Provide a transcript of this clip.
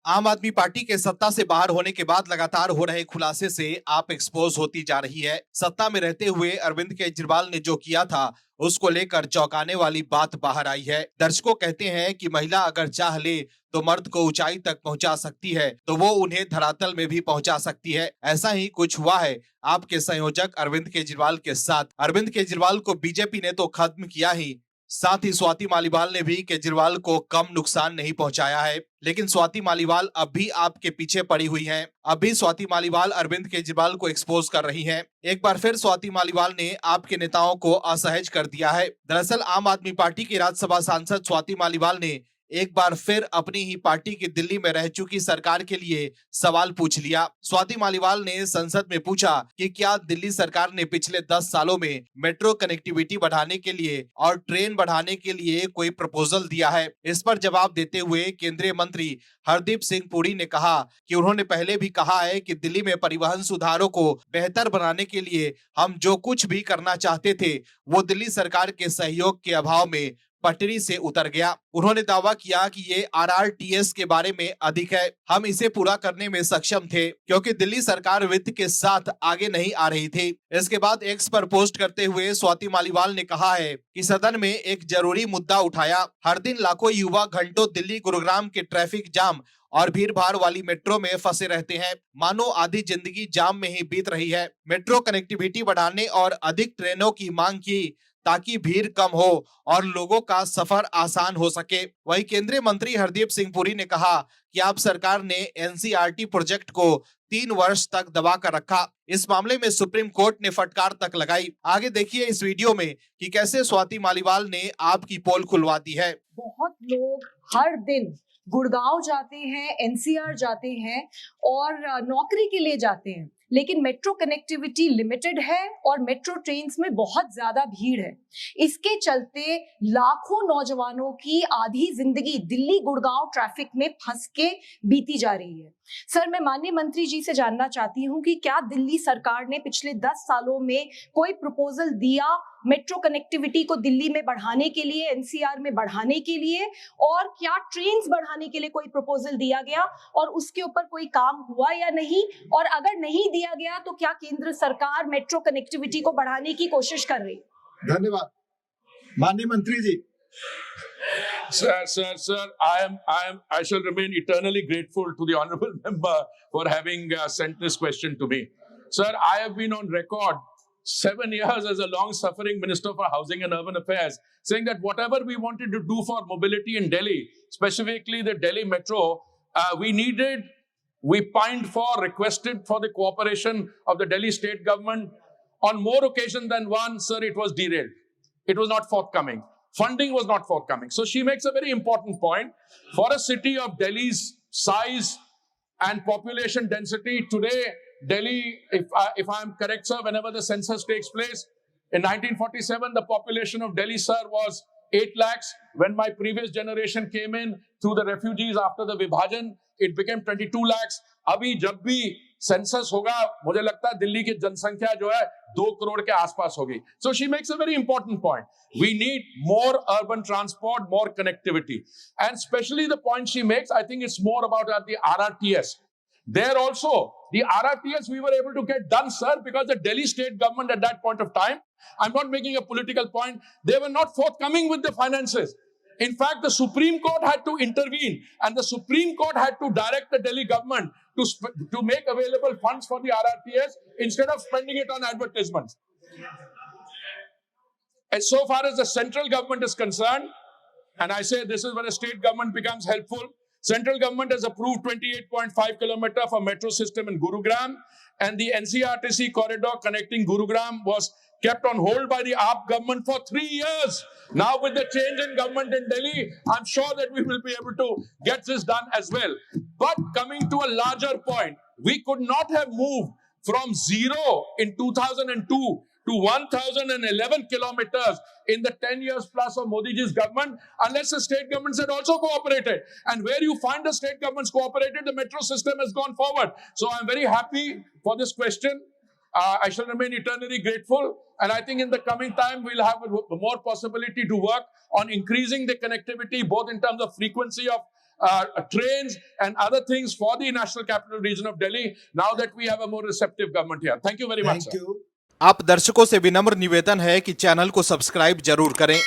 आम आदमी पार्टी के सत्ता से बाहर होने के बाद लगातार हो रहे खुलासे से आप एक्सपोज होती जा रही है। सत्ता में रहते हुए अरविंद केजरीवाल ने जो किया था उसको लेकर चौंकाने वाली बात बाहर आई है। दर्शकों कहते हैं कि महिला अगर चाह ले तो मर्द को ऊंचाई तक पहुंचा सकती है, तो वो उन्हें धरातल में भी पहुंचा सकती है। ऐसा ही कुछ हुआ है आपके संयोजक अरविंद केजरीवाल के साथ। अरविंद केजरीवाल को बीजेपी ने तो खत्म किया ही, साथ ही स्वाति मालीवाल ने भी केजरीवाल को कम नुकसान नहीं पहुंचाया है। लेकिन स्वाति मालीवाल अब भी आपके पीछे पड़ी हुई हैं। अभी स्वाति मालीवाल अरविंद केजरीवाल को एक्सपोज कर रही हैं। एक बार फिर स्वाति मालीवाल ने आपके नेताओं को असहज कर दिया है। दरअसल आम आदमी पार्टी की राज्यसभा सांसद स्वाति मालीवाल ने एक बार फिर अपनी ही पार्टी की दिल्ली में रह चुकी सरकार के लिए सवाल पूछ लिया। स्वाति मालीवाल ने संसद में पूछा कि क्या दिल्ली सरकार ने पिछले 10 सालों में मेट्रो कनेक्टिविटी बढ़ाने के लिए और ट्रेन बढ़ाने के लिए कोई प्रपोजल दिया है। इस पर जवाब देते हुए केंद्रीय मंत्री हरदीप सिंह पुरी ने कहा कि उन्होंने पहले भी कहा है कि दिल्ली में परिवहन सुधारों को बेहतर बनाने के लिए हम जो कुछ भी करना चाहते थे वो दिल्ली सरकार के सहयोग के अभाव में पटरी से उतर गया। उन्होंने दावा किया कि ये RRTS के बारे में अधिक है, हम इसे पूरा करने में सक्षम थे क्योंकि दिल्ली सरकार वित्त के साथ आगे नहीं आ रही थी। इसके बाद एक्स पर पोस्ट करते हुए स्वाति मालीवाल ने कहा है कि सदन में एक जरूरी मुद्दा उठाया। हर दिन लाखों युवा घंटों दिल्ली गुरुग्राम के ट्रैफिक जाम और भीड़ भाड़ वाली मेट्रो में फंसे रहते हैं, मानो आधी जिंदगी जाम में ही बीत रही है। मेट्रो कनेक्टिविटी बढ़ाने और अधिक ट्रेनों की मांग की ताकि भीड़ कम हो और लोगों का सफर आसान हो सके। वहीं केंद्रीय मंत्री हरदीप सिंह पुरी ने कहा कि आप सरकार ने NCRT प्रोजेक्ट को 3 वर्ष तक दबा कर रखा। इस मामले में सुप्रीम कोर्ट ने फटकार तक लगाई। आगे देखिए इस वीडियो में कि कैसे स्वाति मालीवाल ने आपकी पोल खुलवा दी है। बहुत लोग हर दिन गुड़गांव जाते हैं, NCR जाते हैं और नौकरी के लिए जाते हैं, लेकिन मेट्रो कनेक्टिविटी लिमिटेड है और मेट्रो ट्रेन्स में बहुत ज्यादा भीड़ है। इसके चलते लाखों नौजवानों की आधी जिंदगी दिल्ली गुड़गांव ट्रैफिक में फंस के बीती जा रही है। सर, मैं माननीय मंत्री जी से जानना चाहती हूं कि क्या दिल्ली सरकार ने पिछले 10 सालों में कोई प्रपोजल दिया मेट्रो कनेक्टिविटी को दिल्ली में बढ़ाने के लिए, NCR में बढ़ाने के लिए, और क्या ट्रेन्स बढ़ाने के लिए कोई प्रपोजल दिया गया और उसके ऊपर कोई काम हुआ या नहीं? और अगर नहीं दिया गया तो क्या केंद्र सरकार मेट्रो कनेक्टिविटी को बढ़ाने की कोशिश कर रही? धन्यवाद माननीय मंत्री जी। Sir, I shall remain eternally grateful to the honourable member for having sent this question to me. Sir, I have been on record 7 years as a long-suffering Minister for Housing and Urban Affairs, saying that whatever we wanted to do for mobility in Delhi, specifically the Delhi Metro, we pined for, requested for the cooperation of the Delhi state government. On more occasions than one, sir, it was derailed. It was not forthcoming. Funding was not forthcoming. So she makes a very important point. For a city of Delhi's size and population density, today, Delhi, if I am correct, sir, whenever the census takes place, in 1947, the population of Delhi, sir, was 8 lakhs. When my previous generation came in through the refugees after the Vibhajan, it became 22 lakhs. अभी जब भी census होगा, मुझे लगता है दिल्ली की जनसंख्या जो है 2 करोड़ के आसपास होगी. So she makes a very important point. We need more urban transport, more connectivity. And especially the point she makes, I think it's more about the RRTS. There also, the RRTS we were able to get done, sir, because the Delhi state government at that point of time, I'm not making a political point, they were not forthcoming with the finances. In fact, the Supreme Court had to intervene and the Supreme Court had to direct the Delhi government to make available funds for the RRTS instead of spending it on advertisements. As so far as the central government is concerned, and I say this is where the state government becomes helpful, central government has approved 28.5 kilometer for metro system in Gurugram, and the NCRTC corridor connecting Gurugram was kept on hold by the AAP government for 3 years. Now with the change in government in Delhi, I'm sure that we will be able to get this done as well. But coming to a larger point, we could not have moved from 0 in 2002 to 1,011 kilometers in the 10 years plus of Modi ji's government unless the state governments had also cooperated. And where you find the state governments cooperated, the metro system has gone forward. So I'm very happy for this question. I shall remain eternally grateful. And I think in the coming time, we'll have more possibility to work on increasing the connectivity, both in terms of frequency of trains and other things for the National Capital Region of Delhi, now that we have a more receptive government here. Thank you very much, thank sir. You. आप दर्शकों से विनम्र निवेदन है कि channel को subscribe जरूर करें